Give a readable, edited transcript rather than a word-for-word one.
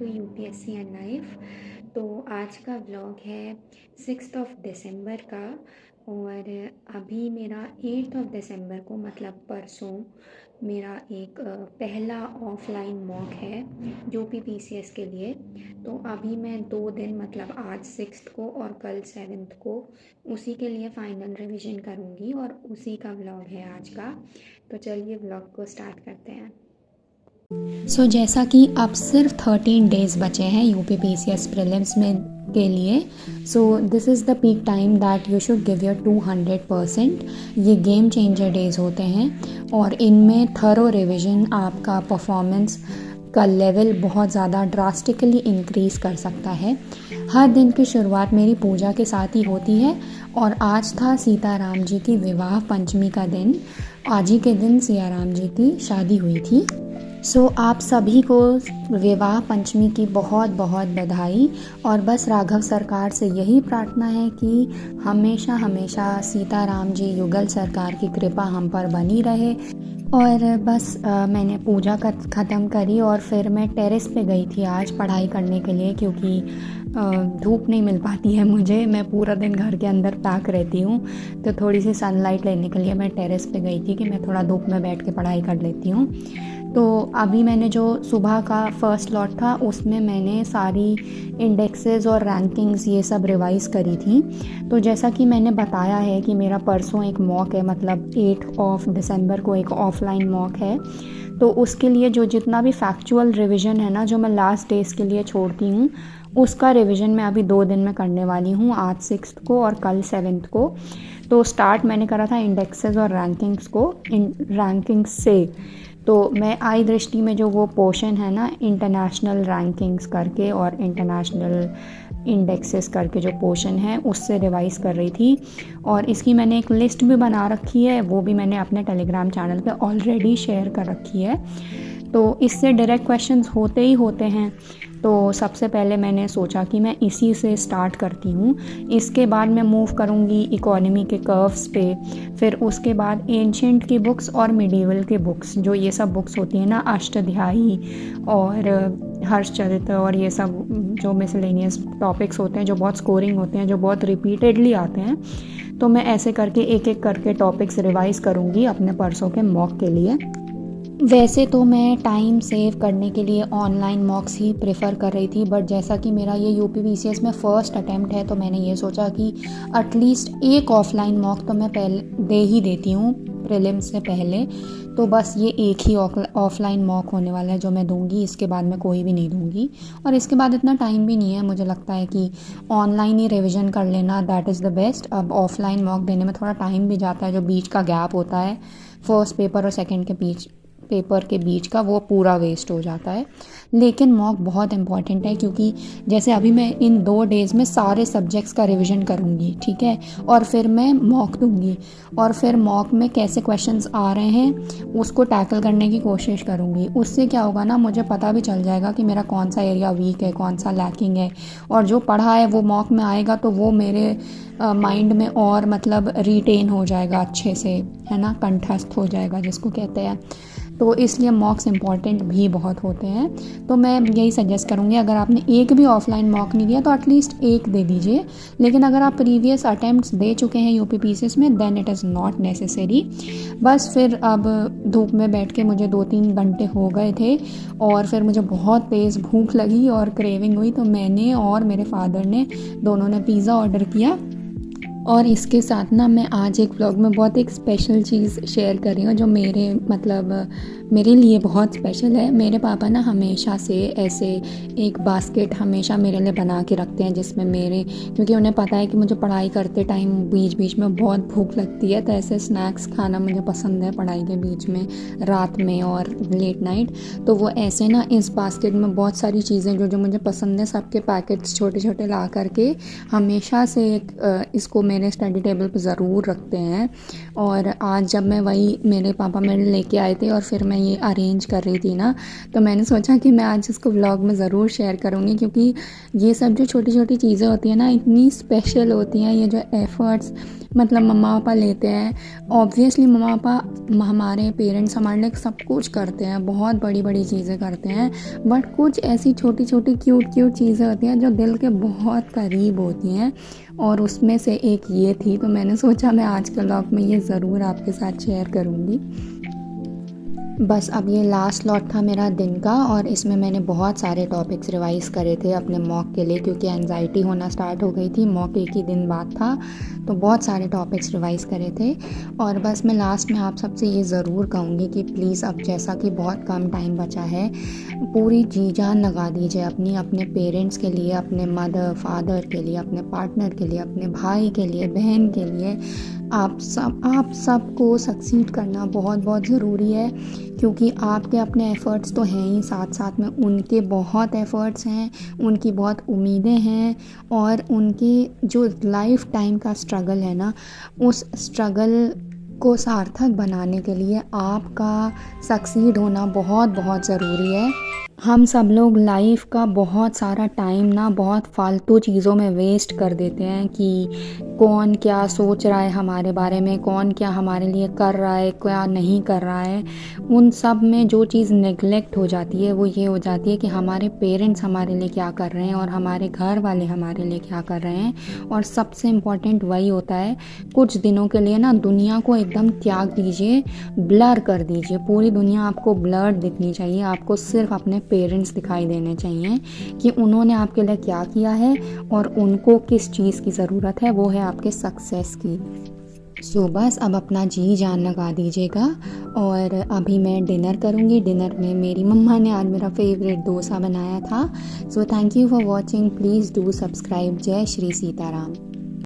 To UPSC and life. तो आज का व्लॉग है 6 दिसंबर का। और अभी मेरा 8 दिसंबर को मतलब परसों मेरा एक पहला ऑफलाइन मॉक है जो पीसीएस के लिए। तो अभी मैं 2 दिन मतलब आज 6 को और कल 7 को उसी के लिए फ़ाइनल रिवीजन करूँगी और उसी का व्लॉग है आज का। तो चलिए व्लॉग को स्टार्ट करते हैं। जैसा कि अब सिर्फ 13 डेज़ बचे हैं यूपी पीसीएस प्रीलिम्स में के लिए। This is the peak time that you should give your 200%। ये गेम चेंजर डेज़ होते हैं और इनमें थरो रिवीजन आपका परफॉर्मेंस का लेवल बहुत ज़्यादा ड्रास्टिकली इंक्रीज़ कर सकता है। हर दिन की शुरुआत मेरी पूजा के साथ ही होती है और आज था सीताराम जी की विवाह पंचमी का दिन। आज ही के दिन सियाराम जी की शादी हुई थी। आप सभी को विवाह पंचमी की बहुत बहुत बधाई। और बस राघव सरकार से यही प्रार्थना है कि हमेशा हमेशा सीताराम जी युगल सरकार की कृपा हम पर बनी रहे। और बस मैंने पूजा ख़त्म करी और फिर मैं टेरेस पे गई थी आज पढ़ाई करने के लिए, क्योंकि धूप नहीं मिल पाती है मुझे। मैं पूरा दिन घर के अंदर पैक रहती हूँ, तो थोड़ी सी सनलाइट लेने के लिए मैं टेरेस पे गई थी कि मैं थोड़ा धूप में बैठ के पढ़ाई कर लेती हूँ। तो अभी मैंने जो सुबह का फर्स्ट लॉट था उसमें मैंने सारी इंडेक्सेस और रैंकिंग्स ये सब रिवाइज़ करी थी। तो जैसा कि मैंने बताया है कि मेरा परसों एक मॉक है, मतलब 8 दिसंबर को एक ऑफलाइन मॉक है। तो उसके लिए जो जितना भी फैक्चुअल रिवीजन है ना, जो मैं लास्ट डेज़ के लिए छोड़ती हूँ, उसका रिवीजन मैं अभी 2 दिन में करने वाली हूँ, आज 6 को और कल 7 को। तो स्टार्ट मैंने करा था इंडेक्सेस और रैंकिंग्स को रैंकिंग्स से। तो मैं आई दृष्टि में जो वो पोर्शन है ना, इंटरनेशनल रैंकिंग्स करके और इंटरनेशनल इंडेक्सेस करके जो पोर्शन है उससे रिवाइज़ कर रही थी। और इसकी मैंने एक लिस्ट भी बना रखी है, वो भी मैंने अपने टेलीग्राम चैनल पे ऑलरेडी शेयर कर रखी है। तो इससे डायरेक्ट क्वेश्चंस होते ही होते हैं। तो सबसे पहले मैंने सोचा कि मैं इसी से स्टार्ट करती हूँ। इसके बाद मैं मूव करूँगी इकोनॉमी के कर्व्स पे, फिर उसके बाद एंशिएंट की बुक्स और मिडीवल के बुक्स, जो ये सब बुक्स होती हैं ना, अष्टध्यायी और हर्षचरित्र और ये सब जो मिसलेनियस टॉपिक्स होते हैं, जो बहुत स्कोरिंग होते हैं, जो बहुत रिपीटेडली आते हैं। तो मैं ऐसे करके एक एक करके टॉपिक्स रिवाइज़ करूँगी अपने परसों के मॉक के लिए। वैसे तो मैं टाइम सेव करने के लिए ऑनलाइन मॉक्स ही प्रेफर कर रही थी, बट जैसा कि मेरा ये यूपी पीसीएस में फ़र्स्ट अटैम्प्ट है, तो मैंने ये सोचा कि एटलीस्ट एक ऑफलाइन मॉक तो मैं पहले दे ही देती हूँ प्रीलिम्स से पहले। तो बस ये एक ही ऑफलाइन मॉक होने वाला है जो मैं दूंगी, इसके बाद मैं कोई भी नहीं दूंगी। और इसके बाद इतना टाइम भी नहीं है, मुझे लगता है कि ऑनलाइन ही रिविज़न कर लेना दैट इज़ द बेस्ट। अब ऑफलाइन मॉक देने में थोड़ा टाइम भी जाता है, जो बीच का गैप होता है फर्स्ट पेपर और सेकेंड के पेपर के बीच का, वो पूरा वेस्ट हो जाता है। लेकिन मॉक बहुत इंपॉर्टेंट है, क्योंकि जैसे अभी मैं इन 2 डेज़ में सारे सब्जेक्ट्स का रिवीजन करूँगी, ठीक है, और फिर मैं मॉक दूँगी और फिर मॉक में कैसे क्वेश्चंस आ रहे हैं उसको टैकल करने की कोशिश करूँगी। उससे क्या होगा ना, मुझे पता भी चल जाएगा कि मेरा कौन सा एरिया वीक है, कौन सा लैकिंग है, और जो पढ़ा है वो मॉक में आएगा तो वो मेरे माइंड में और मतलब रिटेन हो जाएगा अच्छे से, है ना, कंठस्थ हो जाएगा जिसको कहते हैं। तो इसलिए मॉक्स इम्पॉर्टेंट भी बहुत होते हैं। तो मैं यही सजेस्ट करूँगी, अगर आपने एक भी ऑफलाइन मॉक नहीं दिया तो एटलीस्ट एक दे दीजिए। लेकिन अगर आप प्रीवियस अटैम्प्ट्स दे चुके हैं यूपी पीसीएस में, then it is not necessary. बस फिर अब धूप में बैठ के मुझे 2-3 घंटे हो गए थे और फिर मुझे बहुत तेज़ भूख लगी और क्रेविंग हुई, तो मैंने और मेरे फादर ने दोनों ने पिज़्ज़ा ऑर्डर किया। और इसके साथ ना मैं आज एक व्लॉग में बहुत एक स्पेशल चीज़ शेयर कर रही हूँ, जो मेरे लिए बहुत स्पेशल है। मेरे पापा ना हमेशा से ऐसे एक बास्केट हमेशा मेरे लिए बना के रखते हैं, जिसमें क्योंकि उन्हें पता है कि मुझे पढ़ाई करते टाइम बीच बीच में बहुत भूख लगती है, तो ऐसे स्नैक्स खाना मुझे पसंद है पढ़ाई के बीच में, रात में और लेट नाइट। तो वो ऐसे ना इस बास्केट में बहुत सारी चीज़ें जो मुझे पसंद है, सबके पैकेट्स छोटे छोटे ला करके हमेशा से इसको मेरे स्टडी टेबल पे ज़रूर रखते हैं। और आज जब मैं वही मेरे पापा मेरे लेके आए थे और फिर मैं ये अरेंज कर रही थी ना, तो मैंने सोचा कि मैं आज इसको व्लॉग में ज़रूर शेयर करूँगी, क्योंकि ये सब जो छोटी छोटी चीज़ें होती हैं ना, इतनी स्पेशल होती हैं। ये जो एफ़र्ट्स मतलब मम्मा पापा लेते हैं, ऑब्वियसली मम्मा पापा हमारे पेरेंट्स हमारे लिए सब कुछ करते हैं, बहुत बड़ी बड़ी चीज़ें करते हैं, बट कुछ ऐसी छोटी छोटी क्यूट क्यूट चीज़ें होती हैं जो दिल के बहुत करीब होती हैं, और उसमें से एक ये थी। तो मैंने सोचा मैं आज के व्लॉग में ये ज़रूर आपके साथ शेयर करूँगी। बस अब ये लास्ट स्लॉट था मेरा दिन का, और इसमें मैंने बहुत सारे टॉपिक्स रिवाइज़ करे थे अपने मॉक के लिए, क्योंकि एंजाइटी होना स्टार्ट हो गई थी। मॉक एक ही दिन बाद था, तो बहुत सारे टॉपिक्स रिवाइज़ करे थे। और बस मैं लास्ट में आप सबसे ये ज़रूर कहूँगी कि प्लीज़, अब जैसा कि बहुत कम टाइम बचा है, पूरी जी जान लगा दीजिए अपने पेरेंट्स के लिए, अपने मदर फादर के लिए, अपने पार्टनर के लिए, अपने भाई के लिए, बहन के लिए। आप सबको सक्सीड करना बहुत बहुत ज़रूरी है, क्योंकि आपके अपने एफ़र्ट्स तो हैं ही, साथ साथ में उनके बहुत एफ़र्ट्स हैं, उनकी बहुत उम्मीदें हैं, और उनकी जो लाइफ टाइम का स्ट्रगल है ना, उस स्ट्रगल को सार्थक बनाने के लिए आपका सक्सीड होना बहुत बहुत ज़रूरी है। हम सब लोग लाइफ का बहुत सारा टाइम ना बहुत फालतू चीज़ों में वेस्ट कर देते हैं, कि कौन क्या सोच रहा है हमारे बारे में, कौन क्या हमारे लिए कर रहा है, क्या नहीं कर रहा है। उन सब में जो चीज़ नेगलेक्ट हो जाती है वो ये हो जाती है कि हमारे पेरेंट्स हमारे लिए क्या कर रहे हैं और हमारे घर वाले हमारे लिए क्या कर रहे हैं। और सबसे इम्पॉर्टेंट वही होता है, कुछ दिनों के लिए ना दुनिया को एकदम त्याग दीजिए, ब्लर कर दीजिए। पूरी दुनिया आपको ब्लर दिखनी चाहिए, आपको सिर्फ अपने पेरेंट्स दिखाई देने चाहिए कि उन्होंने आपके लिए क्या किया है और उनको किस चीज़ की ज़रूरत है, वो है आपके सक्सेस की। सो बस अब अपना जी जान लगा दीजिएगा। और अभी मैं डिनर करूँगी। डिनर में मेरी मम्मा ने आज मेरा फेवरेट डोसा बनाया था। So thank you for watching, please do subscribe. जय श्री सीताराम।